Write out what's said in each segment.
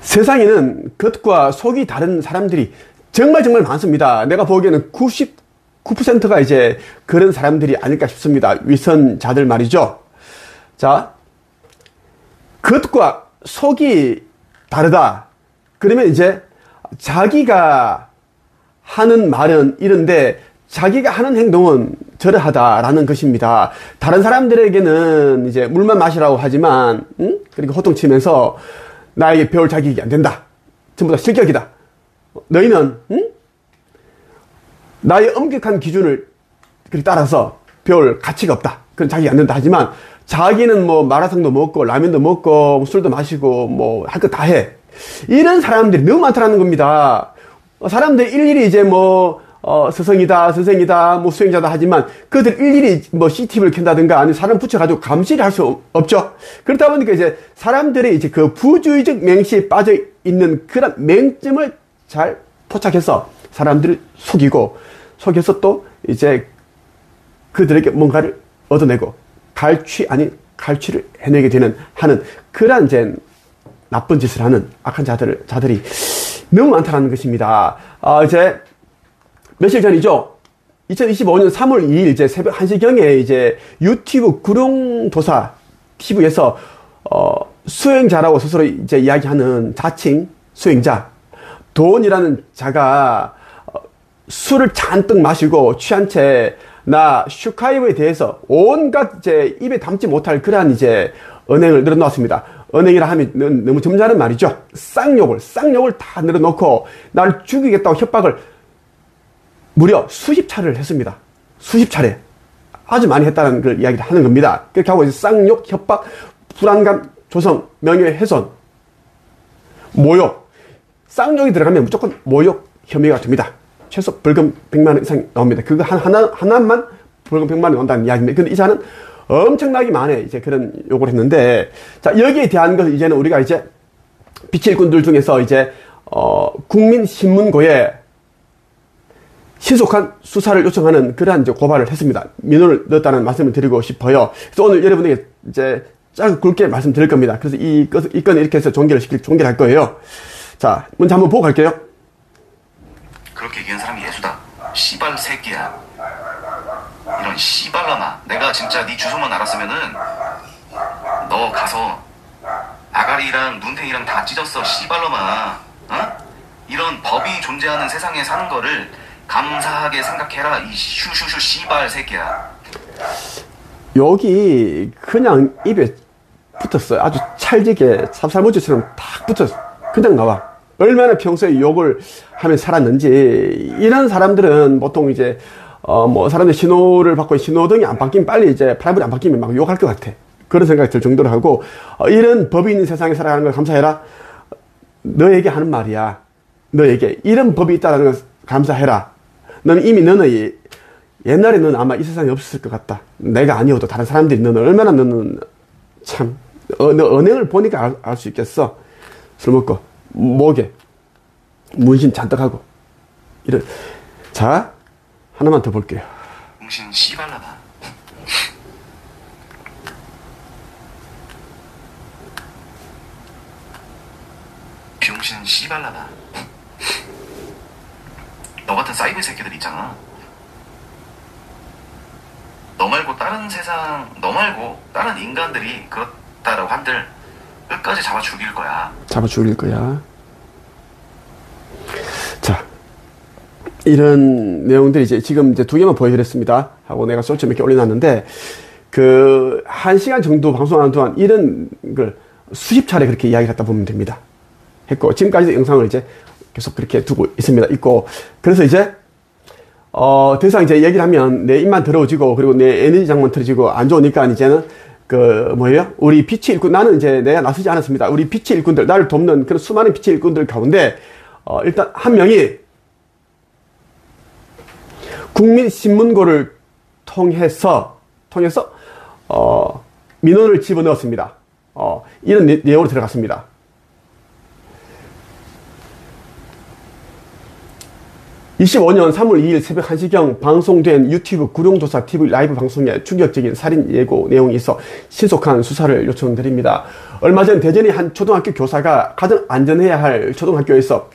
세상에는 겉과 속이 다른 사람들이 정말 많습니다. 내가 보기에는 99%가 이제 그런 사람들이 아닐까 싶습니다. 위선자들 말이죠. 자, 겉과 속이 다르다. 그러면 이제 자기가 하는 말은 이런데 자기가 하는 행동은 저러하다라는 것입니다. 다른 사람들에게는 이제 물만 마시라고 하지만, 그리고 호통치면서 나에게 배울 자격이 안 된다. 전부 다 실격이다. 너희는, 나의 엄격한 기준을 따라서 배울 가치가 없다. 그건 자격이 안 된다. 하지만 자기는 뭐 마라탕도 먹고 라면도 먹고 술도 마시고 뭐 할 거 다 해. 이런 사람들이 너무 많다는 겁니다. 사람들이 일일이 이제 스승이다, 선생이다, 뭐 수행자다 하지만 그들 일일이 뭐 CCTV를 켠다든가 아니면 사람 붙여가지고 감시를 할 수 없죠. 그렇다 보니까 이제 사람들이 이제 그 부주의적 맹시에 빠져 있는 그런 맹점을 잘 포착해서 사람들을 속여서 또 이제 그들에게 뭔가를 얻어내고 갈취 아닌 갈취를 해내게 하는 그런 이제 나쁜 짓을 하는 악한 자들이 너무 많다는 것입니다. 이제 며칠 전이죠. 2025년 3월 2일 이제 새벽 1시경에 이제 유튜브 구룡도사 TV에서 수행자라고 스스로 이제 이야기하는 자칭 수행자 돈이라는 자가 술을 잔뜩 마시고 취한 채 나 슈카이브에 대해서 온갖 이제 입에 담지 못할 그러한 이제 언행을 늘어놓았습니다. 언행이라 하면 너무 점잖은 말이죠. 쌍욕을 다 늘어놓고 나를 죽이겠다고 협박을 무려 수십 차례를 했습니다. 수십 차례. 아주 많이 했다는 걸 이야기를 하는 겁니다. 그렇게 하고 이제 쌍욕, 협박, 불안감, 조성, 명예훼손, 모욕. 쌍욕이 들어가면 무조건 모욕 혐의가 됩니다. 최소 벌금 100만 원 이상 나옵니다. 그거 하나만 벌금 100만 원 나온다는 이야기인데, 근데 이 자는 엄청나게 많이 이제 그런 욕을 했는데, 자, 여기에 대한 것을 이제는 우리가 이제 빛의 일꾼들 중에서 이제, 국민신문고에 신속한 수사를 요청하는 그러한 이제 고발을 했습니다. 민원을 넣었다는 말씀을 드리고 싶어요. 그래서 오늘 여러분에게 이제 굵게 말씀드릴 겁니다. 그래서 이 건을 이렇게 해서 종결할 거예요. 자, 먼저 한번 보고 갈게요. 그렇게 얘기한 사람이 예수다. 씨발 새끼야. 이런 씨발라마. 내가 진짜 네 주소만 알았으면은 너 가서 아가리랑 눈탱이랑 다 찢었어. 씨발라마. 이런 법이 존재하는 세상에 사는 거를 감사하게 생각해라. 이 슈슈슈 씨발 새끼야. 여기 그냥 입에 붙었어요. 아주 찰지게 삽살무지처럼 탁 붙었어. 그냥 나와. 얼마나 평소에 욕을 하며 살았는지. 이런 사람들은 보통 이제 사람들 신호를 받고 신호등이 안 바뀌면 빨리 이제 파란불이 안 바뀌면 막 욕할 것 같아. 그런 생각이 들 정도로 하고, 이런 법이 있는 세상에 살아가는 걸 감사해라. 너에게 하는 말이야. 너에게 이런 법이 있다는 걸 감사해라. 너는 옛날에 너는 아마 이 세상에 없었을 것 같다. 내가 아니어도 다른 사람들이 너는 참 너 언행을 보니까 알 수 있겠어. 술 먹고 목에 문신 잔뜩 하고 자, 하나만 더 볼게요. 문신 씨발라다. 병신 씨발라다. 너 같은 사이버 새끼들 있잖아. 너 말고 다른 인간들이 그렇다라고 한들 끝까지 잡아 죽일 거야. 자, 이런 내용들이 이제 지금 이제 2개만 보여드렸습니다. 하고 내가 솔직히 몇 개 올려놨는데, 1시간 정도 방송하는 동안 이런 걸 수십 차례 그렇게 이야기를 했다 보면 됩니다. 했고, 지금까지도 영상을 이제 계속 그렇게 두고 있습니다. 그래서 이제, 더 이상 이제 얘기를 하면 내 입만 더러워지고, 그리고 내 에너지장만 터지고, 안 좋으니까 이제는, 우리 빛의 일꾼, 나는 이제 내가 나서지 않았습니다. 우리 빛의 일꾼들, 나를 돕는 그런 수많은 빛의 일꾼들 가운데, 일단 한 명이, 국민신문고를 통해서, 민원을 집어넣었습니다. 이런 내용으로 들어갔습니다. 25년 3월 2일 새벽 1시경 방송된 유튜브 구룡도사 TV 라이브 방송에 충격적인 살인 예고 내용이 있어 신속한 수사를 요청드립니다. 얼마 전 대전의 한 초등학교 교사가 가장 안전해야 할 초등학교에서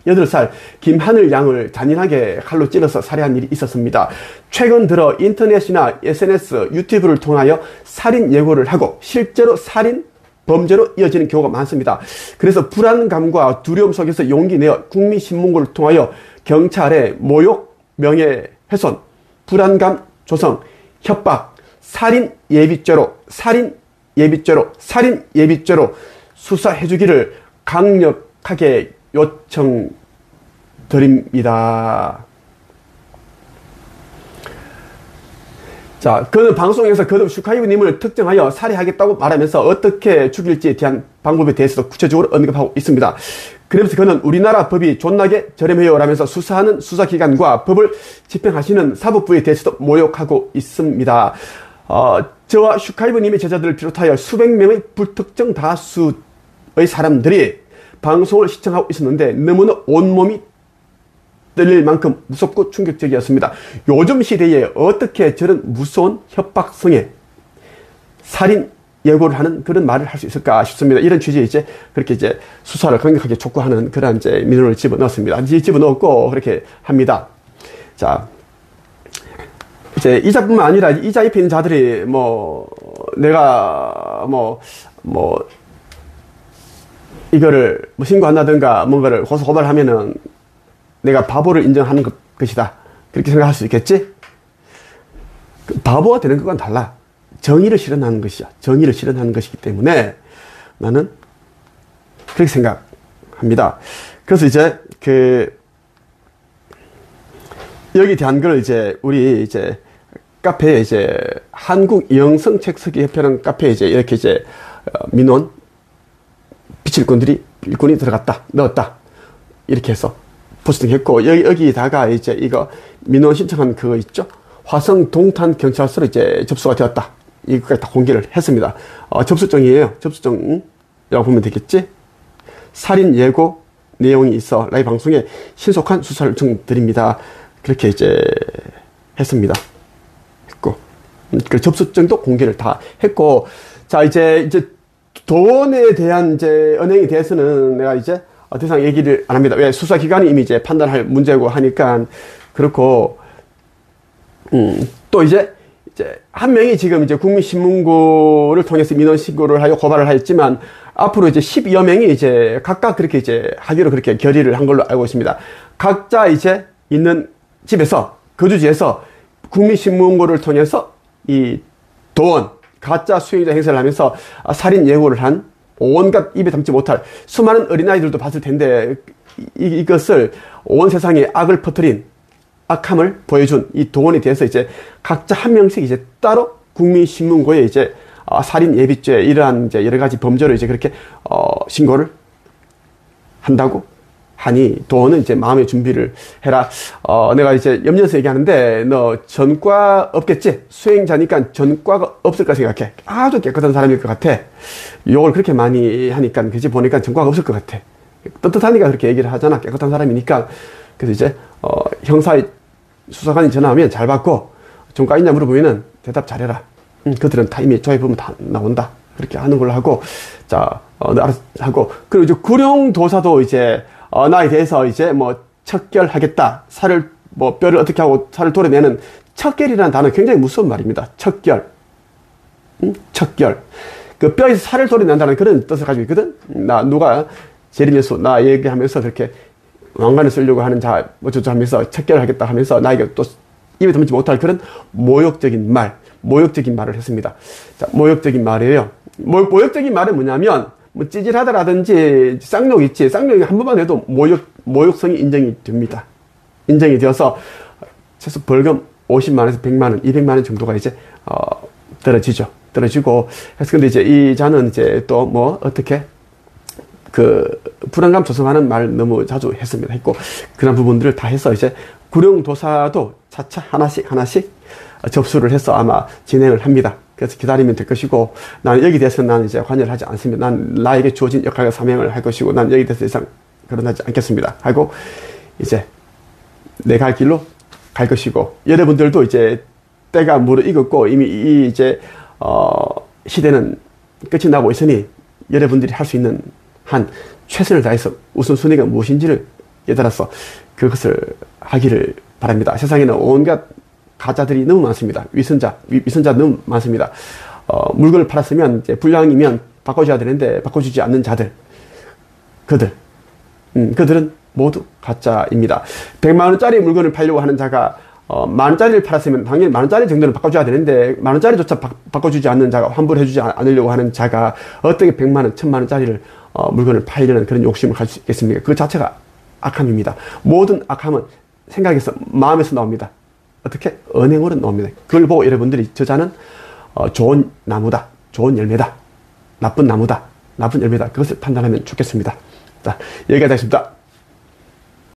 8살 김하늘 양을 잔인하게 칼로 찔러서 살해한 일이 있었습니다. 최근 들어 인터넷이나 SNS, 유튜브를 통하여 살인 예고를 하고 실제로 살인 범죄로 이어지는 경우가 많습니다. 그래서 불안감과 두려움 속에서 용기 내어 국민신문고를 통하여 경찰에 모욕, 명예훼손, 불안감 조성, 협박, 살인 예비죄로 수사해주기를 강력하게 요청드립니다. 자, 그는 방송에서 거듭 슈카이브님을 특정하여 살해하겠다고 말하면서 어떻게 죽일지에 대한 방법에 대해서도 구체적으로 언급하고 있습니다. 그러면서 그는 우리나라 법이 존나게 저렴해요 라면서 수사하는 수사기관과 법을 집행하시는 사법부에 대해서도 모욕하고 있습니다. 저와 슈카이브님의 제자들을 비롯하여 수백 명의 불특정 다수의 사람들이 방송을 시청하고 있었는데 너무나 온몸이 떨릴 만큼 무섭고 충격적이었습니다. 요즘 시대에 어떻게 저런 무서운 협박성에 살인 예고를 하는 그런 말을 할 수 있을까 싶습니다. 이런 취지에 이제 그렇게 이제 수사를 강력하게 촉구하는 그런 이제 민원을 집어넣었습니다. 집어넣었고 그렇게 합니다. 자, 이제 이자뿐만 아니라 이자 입에 있는 자들이 내가 이거를 신고한다든가 뭔가를 고발하면은 내가 바보를 인정하는 것이다. 그렇게 생각할 수 있겠지? 바보가 되는 것과는 달라. 정의를 실현하는 것이야. 정의를 실현하는 것이기 때문에 나는 그렇게 생각합니다. 그래서 이제 여기 대한 걸 이제 우리 이제 카페에 이제 한국 영성책 쓰기 협회라는 카페에 이제 이렇게 이제 민원 일꾼이 넣었다. 이렇게 해서 포스팅했고 여기다가 이제 이거 민원 신청한 그거 있죠? 화성 동탄 경찰서로 이제 접수가 되었다. 이거까지 다 공개를 했습니다. 접수증이에요. 접수증이라고 보면 되겠지? 살인 예고 내용이 있어 라이브 방송에 신속한 수사를 요청드립니다. 그렇게 이제 했습니다. 했고 그 접수증도 공개를 다 했고 자 이제 돈에 대한 이제 은행에 대해서는 내가 이제 더 이상 얘기를 안 합니다. 왜? 수사기관이 이미 이제 판단할 문제고 하니까 그렇고 또 이제 한 명이 지금 이제 국민신문고를 통해서 민원 신고를 하여 고발을 하였지만 앞으로 이제 10여 명이 이제 각각 그렇게 이제 합의로 그렇게 결의를 한 걸로 알고 있습니다. 각자 이제 있는 집에서 거주지에서 국민신문고를 통해서 이 도원 가짜 수행자 행세를 하면서 살인 예고를 한 온갖 입에 담지 못할 수많은 어린아이들도 봤을 텐데 이것을 온 세상에 악을 퍼뜨린 악함을 보여준 이 도원에 대해서 이제 각자 한 명씩 이제 따로 국민신문고에 이제 살인 예비죄 이러한 이제 여러 가지 범죄로 이제 그렇게 신고를 한다고 하니 도원은 이제 마음의 준비를 해라. 내가 이제 염려해서 얘기하는데 너 전과 없겠지? 수행자니까 전과가 없을까 생각해. 아주 깨끗한 사람일 것 같아. 욕을 그렇게 많이 하니까 그지 보니까 전과가 없을 것 같아. 떳떳하니까 그렇게 얘기를 하잖아. 깨끗한 사람이니까. 그래서 이제 형사 수사관이 전화하면 잘 받고 전과 있냐 물어보면은 대답 잘해라. 그들은 다 이미 조회보면 다 나온다. 그렇게 하는 걸로 하고 자 알아서 하고 그리고 이제 구룡도사도 이제 나에 대해서 이제 척결하겠다. 살을 뼈를 어떻게 하고 살을 도려내는 척결이라는 단어 굉장히 무서운 말입니다. 척결. 척결. 그 뼈에서 살을 도려낸다는 그런 뜻을 가지고 있거든. 누가 재림예수 나 얘기하면서 그렇게 왕관을 쓰려고 하는 자 어쩌고 하면서 척결을 하겠다 하면서 나에게 또 입에 담지 못할 그런 모욕적인 말을 했습니다. 자, 모욕적인 말이에요. 모욕적인 말은 뭐냐면 찌질하다라든지 쌍욕 있지. 쌍욕이 한 번만 해도 모욕성이 인정이 됩니다. 인정이 되어서 최소 벌금 50만원에서 100만원, 200만원 정도가 이제 떨어지고 그래서 근데 이제 이 자는 이제 또 어떻게 불안감 조성하는 말 너무 자주 했고 그런 부분들을 다 해서 이제 구룡도사도 차차 하나씩 접수를 해서 아마 진행을 합니다. 그래서 기다리면 될 것이고 나는 여기 대해서는 나는 이제 관여를 하지 않습니다. 난 나에게 주어진 역할과 사명을 할 것이고 난 여기 대해서 이상 거론하지 않겠습니다. 하고 이제 내 갈 길로 갈 것이고, 여러분들도 이제 때가 무르익었고 이미 이제 시대는 끝이 나고 있으니 여러분들이 할 수 있는 한 최선을 다해서 우선순위가 무엇인지를 깨달아서 그것을 하기를 바랍니다. 세상에는 온갖 가짜들이 너무 많습니다. 위선자 너무 많습니다. 물건을 팔았으면 이제 불량이면 바꿔줘야 되는데 바꿔주지 않는 자들, 그들은 모두 가짜입니다. 100만 원짜리 물건을 팔려고 하는 자가 만 원짜리를 팔았으면 당연히 만 원짜리 정도는 바꿔줘야 되는데 만 원짜리조차 바꿔주지 않는 자가, 환불해주지 않으려고 하는 자가 어떻게 100만 원, 1000만 원짜리를 물건을 팔려는 그런 욕심을 가질 수 있겠습니까? 그 자체가 악함입니다. 모든 악함은 생각에서, 마음에서 나옵니다. 어떻게? 언행으로 나옵니다. 그걸 보고 여러분들이 저자는 좋은 나무다, 좋은 열매다, 나쁜 나무다, 나쁜 열매다, 그것을 판단하면 좋겠습니다. 자, 여기까지 하겠습니다.